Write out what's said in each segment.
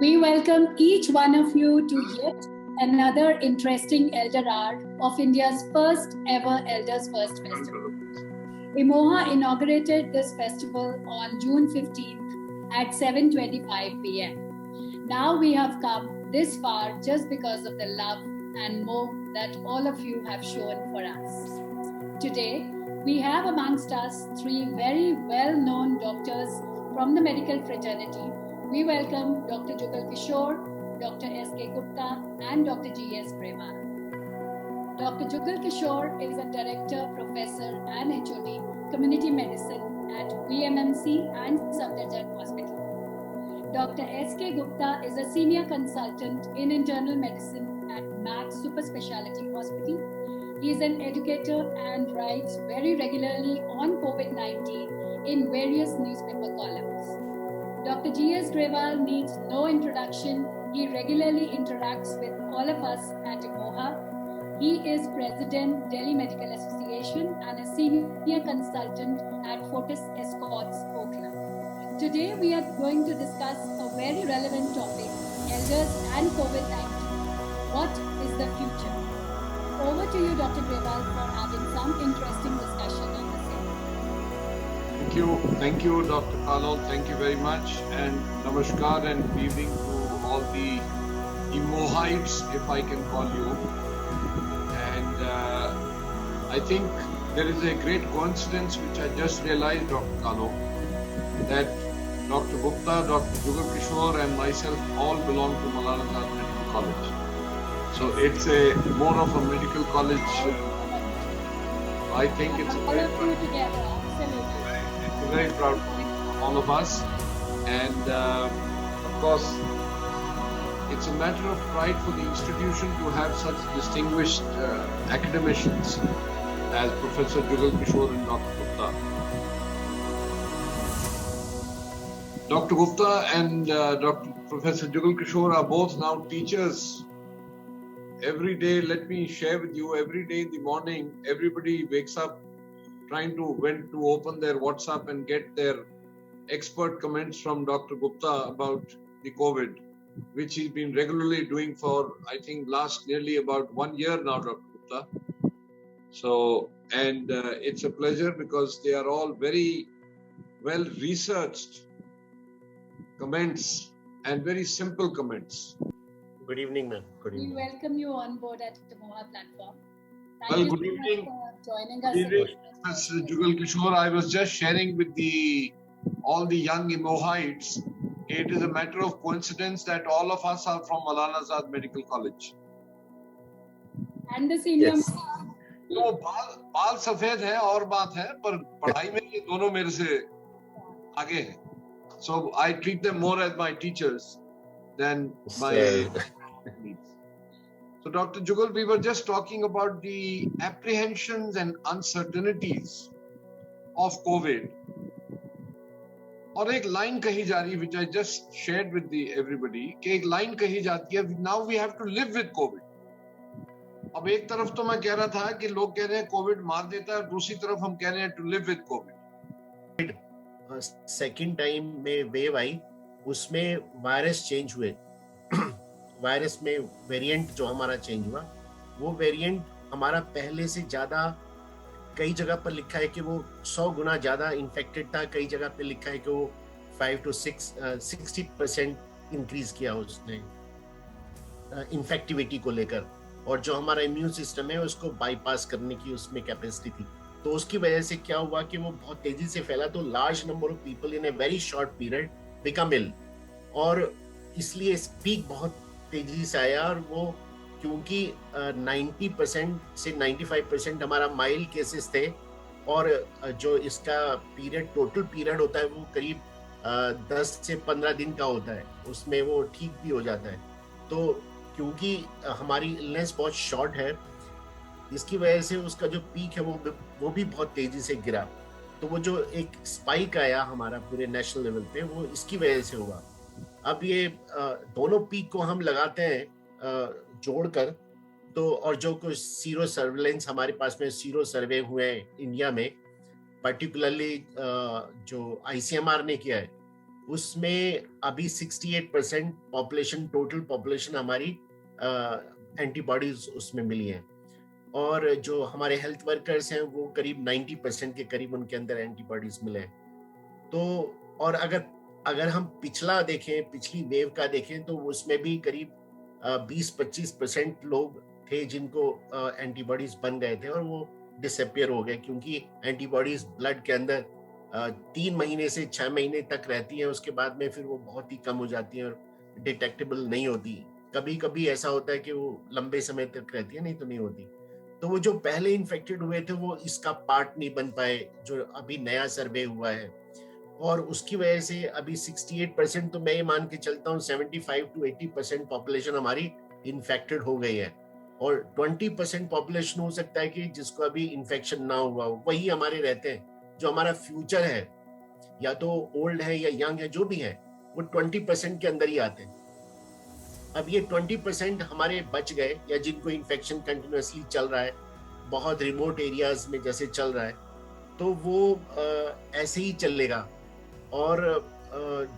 We welcome each one of you to yet another interesting Elder Hour of India's first ever Elders First Festival. IMOHA inaugurated this festival on June 15th at 7:25 p.m. Now we have come this far just because of the love and more that all of you have shown for us. Today, we have amongst us three very well-known doctors from the medical fraternity. We welcome Dr. Jugal Kishore, Dr. S.K. Gupta and Dr. G.S. Grewal. Dr. Jugal Kishore is a director, professor and HOD, community medicine at VMMC and Safdarjung Hospital. Dr. S.K. Gupta is a senior consultant in internal medicine at Max Super Speciality Hospital. He is an educator and writes very regularly on COVID-19 in various newspaper columns. Dr. G.S. Grewal needs no introduction. He regularly interacts with all of us at IMOHA. He is President, Delhi Medical Association and a senior consultant at Fortis Escorts, Oakland. Today, we are going to discuss a very relevant topic, elders and COVID-19. What is the future? Over to you, Dr. Grewal, for having some interesting discussion on the same. Thank you, Dr. Carlo. Thank you very much. And namaskar and good evening to all the IMOHites, if I can call you. And I think there is a great coincidence which I just realized, Dr. Carlo, that Dr. Gupta, Dr. Jugal Kishore and myself all belong to Maulana Azad Medical College. So it's a more of a medical college. I think it's all of you together, absolutely. It's very proud for all of us. And of course, it's a matter of pride for the institution to have such distinguished academicians as Professor Jugal Kishore and Dr. Gupta. Dr. Gupta and Dr. Professor Jugal Kishore are both now teachers. Every day, let me share with you, every day in the morning, everybody wakes up trying to open their WhatsApp and get their expert comments from Dr. Gupta about the COVID, which he's been regularly doing for, I think, last nearly about 1 year now, Dr. Gupta. So, and it's a pleasure because they are all very well researched comments and very simple comments. Good evening, ma'am. Good evening. We welcome you on board at the IMOHA platform. Well, good evening. For joining us. Good evening, Professor Jugal Kishore. I was just sharing with all the young IMOHites. It is a matter of coincidence that all of us are from Maulana Azad Medical College. And the senior. Yes. तो बाल सफेद है और बात है, पर पढ़ाई में ये दोनों मेरे से आगे हैं. So I treat them more as my teachers than my needs. So Dr. Jugal, we were just talking about the apprehensions and uncertainties of COVID. और एक लाइन कही जा रही, which I just shared with everybody, कि एक line कही जाती है, now we have to live with COVID. अब एक तरफ तो मैं कह रहा था कि लोग कह रहे हैं कोविड मार देता है, दूसरी तरफ हम कह रहे हैं to live with COVID. Second time में वेव आई, उसमें वायरस चेंज हुए. वायरस में वेरिएंट जो हमारा चेंज हुआ, वो वेरिएंट हमारा पहले से ज्यादा, कई जगह पर लिखा है कि वो 100 गुना ज्यादा इन्फेक्टेड था, कई जगह पे लिखा है कि वो 5 to 60% इंक्रीज किया उसने इन्फेक्टिविटी को लेकर, और जो हमारा इम्यून सिस्टम है उसको बाईपास करने की उसमें कैपेसिटी थी. तो उसकी वजह से क्या हुआ कि वो बहुत तेजी से फैला, तो large number of people in a very short period become ill, और इसलिए पीक बहुत तेजी से आया. और वो क्योंकि 90% से 95% हमारा माइल्ड केसेस थे, और जो इसका पीरियड, टोटल पीरियड होता है वो करीब 10 से 15 दिन का होता है, उसमें वो ठीक भी हो जाता है. तो क्योंकि हमारी इलनेस बहुत शॉर्ट है, इसकी वजह से उसका जो पीक है वो भी बहुत तेजी से गिरा. तो वो जो एक स्पाइक आया हमारा पूरे नेशनल लेवल पे, वो इसकी वजह से हुआ. अब ये दोनों पीक को हम लगाते हैं जोड़कर, तो और जो कुछ सीरो सर्वेलेंस हमारे पास में सीरो सर्वे हुए हैं इंडिया में, पर्टिकुलरली जो ICMR ने किया है, उसमें अभी 68% पॉपुलेशन, टोटल पॉपुलेशन हमारी एंटीबॉडीज उसमें मिली हैं, और जो हमारे हेल्थ वर्कर्स हैं वो करीब 90% के करीब उनके अंदर एंटीबॉडीज मिले हैं। तो और अगर हम पिछला देखें, पिछली वेव का देखें, तो उसमें भी करीब 20-25% लोग थे जिनको एंटीबॉडीज बन गए थे और वो डिसअपियर हो गए, क्योंकि एंटीबॉडीज ब्लड के अंदर 3 महीने से 6 महीने तक रहती हैं, उसके बाद में फिर वो बहुत ही कम हो जाती हैं और डिटेक्टेबल नहीं होती। कभी कभी ऐसा होता है कि वो लंबे समय तक रहती है, नहीं तो नहीं होती। तो वो जो पहले इन्फेक्टेड हुए थे वो इसका पार्ट नहीं बन पाए, जो अभी नया सर्वे हुआ है, और उसकी वजह से अभी 68%, तो मैं ये मान के चलता हूँ 75-80% पॉपुलेशन हमारी इन्फेक्टेड हो गई है, और 20% पॉपुलेशन हो सकता है कि जिसको अभी इन्फेक्शन ना हुआ हो, वही हमारे रहते हैं। जो हमारा फ्यूचर है, या तो ओल्ड है या यंग है, जो भी है, वो 20% के अंदर ही आते हैं। अब ये 20% हमारे बच गए, या जिनको इन्फेक्शन कंटिन्यूअसली चल रहा है, बहुत रिमोट एरियाज में जैसे चल रहा है, तो वो ऐसे ही चलेगा। और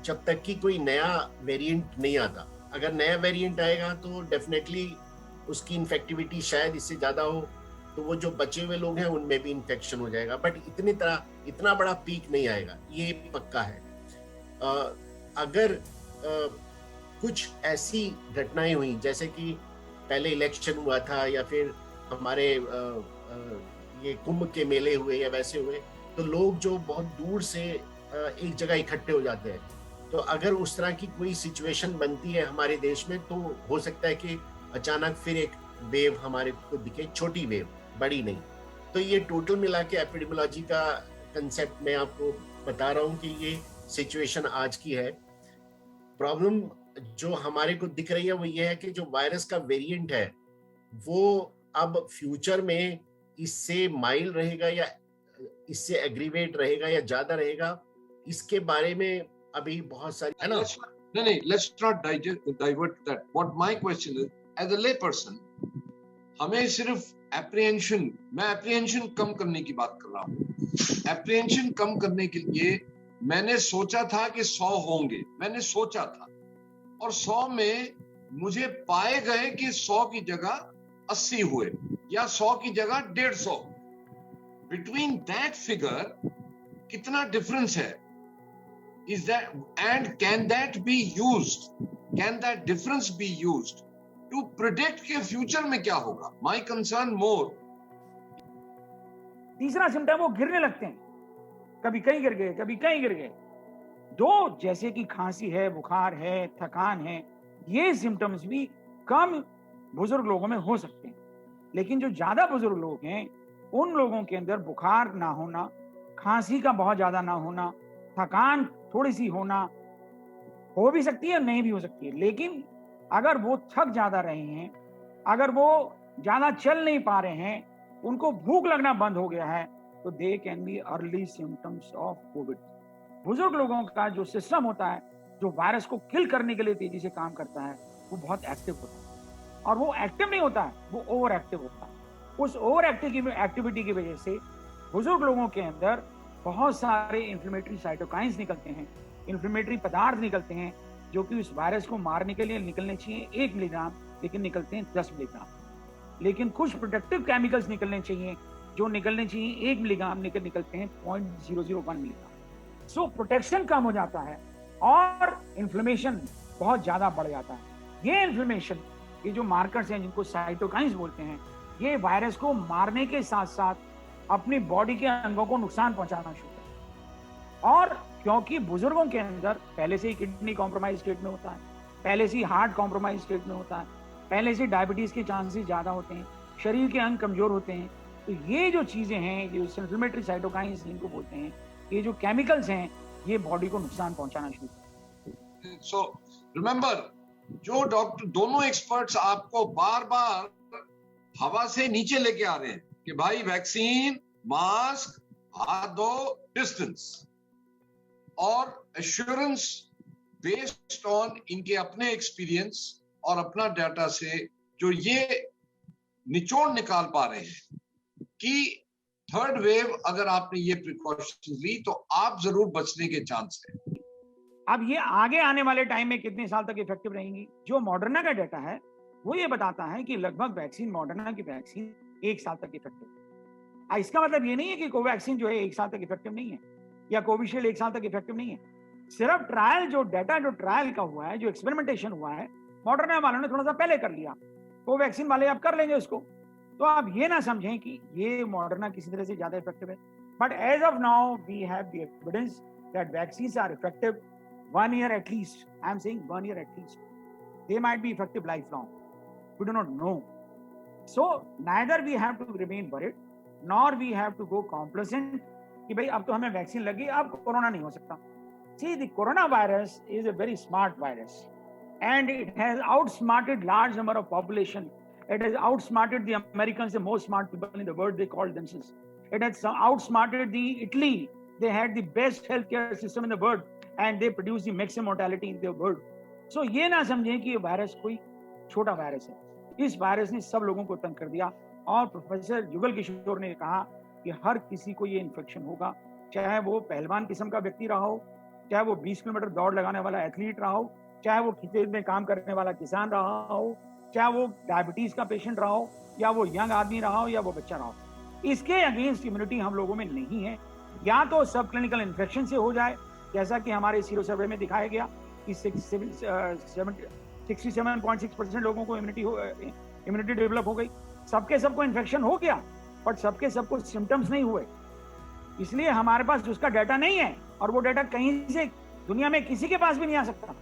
जब तक कि कोई नया वेरिएंट नहीं आता, अगर नया वेरिएंट आएगा तो डेफिनेटली उसकी इन्फेक्टिविटी शायद इससे ज्यादा हो, तो वो जो बचे हुए लोग हैं उनमें भी इन्फेक्शन हो जाएगा, बट इतना बड़ा पीक नहीं आएगा, ये पक्का है। अगर कुछ ऐसी घटनाएं हुई, जैसे कि पहले इलेक्शन हुआ था, या फिर हमारे ये कुंभ के मेले हुए या वैसे हुए, तो लोग जो बहुत दूर से एक जगह इकट्ठे हो जाते हैं, तो अगर उस तरह की कोई सिचुएशन बनती है हमारे देश में, तो हो सकता है कि अचानक फिर एक वेव हमारे को दिखे, छोटी वेव, बड़ी नहीं। तो ये टोटल मिला के एपिडेमियोलॉजी का कंसेप्ट मैं आपको बता रहा हूँ कि ये सिचुएशन आज की है। प्रॉब्लम जो हमारे को दिख रही है वो ये है कि जो वायरस का वेरिएंट है वो अब फ्यूचर में इससे माइल्ड रहेगा या इससे एग्रीवेट रहेगा या ज्यादा रहेगा, इसके बारे में अभी बहुत सारी है ना। नहीं, let's not divert that. What my question is, as a lay person, हमें सिर्फ मैं एप्रीहेंशन कम करने की बात कर रहा हूँ। एप्रीहेंशन कम करने के लिए मैंने सोचा था कि 100 होंगे, मैंने सोचा था, और 100 में मुझे पाए गए कि 100 की जगह 80 हुए, या 100 की जगह 150। बिटवीन दैट फिगर कितना डिफरेंस है? Is that, and can that be used? Can that difference be used to predict कि फ्यूचर में क्या होगा? My concern more. तीसरा सिम्टम, वो गिरने लगते हैं, कभी कहीं गिर गए, कभी कहीं गिर गए। दो, जैसे कि खांसी है, बुखार है, थकान है, ये सिम्टम्स भी कम बुजुर्ग लोगों में हो सकते हैं, लेकिन जो ज्यादा बुजुर्ग लोग हैं उन लोगों के अंदर बुखार ना होना, खांसी का बहुत ज्यादा ना होना, थकान थोड़ी सी होना हो भी सकती है, नहीं भी हो सकती है, लेकिन अगर वो थक ज्यादा रहे हैं, अगर वो ज्यादा चल नहीं पा रहे हैं, उनको भूख लगना बंद हो गया है, तो they can be early symptoms of Covid. बुजुर्ग लोगों का जो सिस्टम होता है, जो वायरस को किल करने के लिए तेजी से काम करता है, वो बहुत एक्टिव होता है, और वो एक्टिव नहीं होता है, वो ओवर एक्टिव होता है। उस ओवर एक्टिविटी की वजह से बुजुर्ग लोगों के अंदर बहुत सारे इन्फ्लेमेटरी साइटोकाइंस निकलते हैं, इन्फ्लेमेटरी पदार्थ निकलते हैं, जो कि उस वायरस को मारने के लिए निकलने चाहिए 1 मिलीग्राम, लेकिन निकलते हैं 10 मिलीग्राम। लेकिन कुछ प्रोटेक्टिव केमिकल्स निकलने चाहिए, जो निकलने चाहिए 1 मिलीग्राम, निकलते हैं 0.001 मिलीग्राम। सो प्रोटेक्शन कम हो जाता है और इन्फ्लेमेशन बहुत ज्यादा बढ़ जाता है। ये इन्फ्लेमेशन, ये जो मार्कर्स हैं जिनको साइटोकाइंस बोलते हैं, ये वायरस को मारने के साथ साथ अपनी बॉडी के अंगों को नुकसान पहुंचाना शुरू करता है। और क्योंकि बुजुर्गों के अंदर पहले से ही किडनी कॉम्प्रोमाइज स्टेट में होता है, पहले से ही हार्ट कॉम्प्रोमाइज स्टेट में होता है, पहले से डायबिटीज के चांसेस ज्यादा होते हैं, शरीर के अंग कमजोर होते हैं, तो ये जो चीजें हैं, जो इन्फ्लेमेटरी साइटोकाइंस जिनको बोलते हैं, ये जो केमिकल्स हैं, ये बॉडी को नुकसान पहुंचाना शुरू करते हैं। सो रिमेंबर, जो डॉक्टर, दोनों एक्सपर्ट्स आपको बार बार हवा से नीचे लेके आ रहे हैं कि भाई वैक्सीन, मास्क, हाथ धो, डिस्टेंस, और एश्योरेंस बेस्ड ऑन इनके अपने एक्सपीरियंस और अपना डाटा से जो ये निचोड़ निकाल पा रहे हैं कि थर्ड वेव, अगर आपने ये प्रिकॉशन ली तो आप जरूर बचने के चांस है। अब ये आगे आने वाले टाइम में कितने साल तक इफेक्टिव रहेंगी? जो मॉडर्ना का डाटा है वो ये बताता है कि लगभग वैक्सीन, मॉडर्ना की वैक्सीन 1 साल तक इफेक्टिव। इसका मतलब ये नहीं है कि कोवैक्सीन जो है 1 साल तक इफेक्टिव नहीं है, या कोविशील्ड 1 साल तक इफेक्टिव नहीं है। सिर्फ ट्रायल, जो डाटा जो ट्रायल का हुआ है, जो एक्सपेरिमेंटेशन हुआ है, मॉडर्ना वालों ने थोड़ा सा पहले कर लिया, कोवैक्सीन वाले अब कर लेंगे उसको। तो आप ये ना समझें कि ये मॉडर्ना किसी तरह से ज्यादा इफेक्टिव है, but as of now we have the evidence that vaccines are effective 1 year at least. I am saying 1 year at least. They might be effective lifelong. We do not know. So neither we have to remain worried, nor we have to go complacent कि भाई अब तो हमें vaccine लगी, अब corona नहीं हो सकता। See, the coronavirus is a very smart virus, and it has outsmarted large number of population. It has outsmarted the Americans, the most smart people in the world. They call themselves. It has outsmarted the Italy. They had the best healthcare system in the world. And they produce the maximum mortality in the world. So ये ना समझें कि ये virus कोई छोटा virus है। इस virus ने सब लोगों को तंग कर दिया, और प्रोफेसर युगल किशोर ने कहा कि हर किसी को ये इन्फेक्शन होगा, चाहे वो पहलवान किस्म का व्यक्ति रहा हो, चाहे वो 20 किलोमीटर दौड़ लगाने वाला एथलीट रहा हो, चाहे वो खेत में काम करने वाला किसान रहा हो, चाहे वो डायबिटीज का पेशेंट रहा हो, या वो यंग आदमी रहा हो, या वो बच्चा रहा हो। इसके अगेंस्ट इम्यूनिटी हम लोगों में नहीं है। या तो सब क्लिनिकल इन्फेक्शन से हो जाए, जैसा कि हमारे सीरो सर्वे में दिखाया गया कि 67.6% लोगों को इम्यूनिटी डेवलप हो गई। सबके सबको इन्फेक्शन हो गया, बट सबके सबको सिम्टम्स नहीं हुए। इसलिए हमारे पास उसका डाटा नहीं है, और वो डाटा कहीं से दुनिया में किसी के पास भी नहीं आ सकता।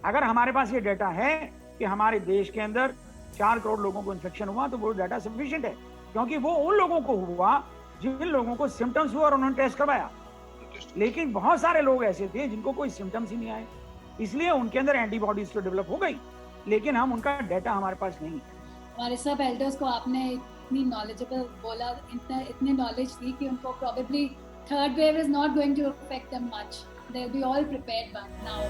अगर हमारे पास ये डाटा है कि हमारे देश के अंदर 4 करोड़ लोगों को इन्फेक्शन हुआ, तो वो डाटा सफिशिएंट है, क्योंकि वो उन लोगों को हुआ जिन लोगों को सिम्टम्स हुआ और उन्होंने टेस्ट करवाया। लेकिन बहुत सारे लोग ऐसे थे जिनको कोई सिम्टम्स ही नहीं आए, इसलिए उनके अंदर एंटीबॉडीज तो डेवलप हो गई, लेकिन हम उनका डाटा हमारे पास नहीं है। हमारे सब एल्डर्स को आपने इतनी नॉलेजेबल बोला, इतने नॉलेज दी कि उनको probably third wave is not going to affect them much, they will be all prepared by now.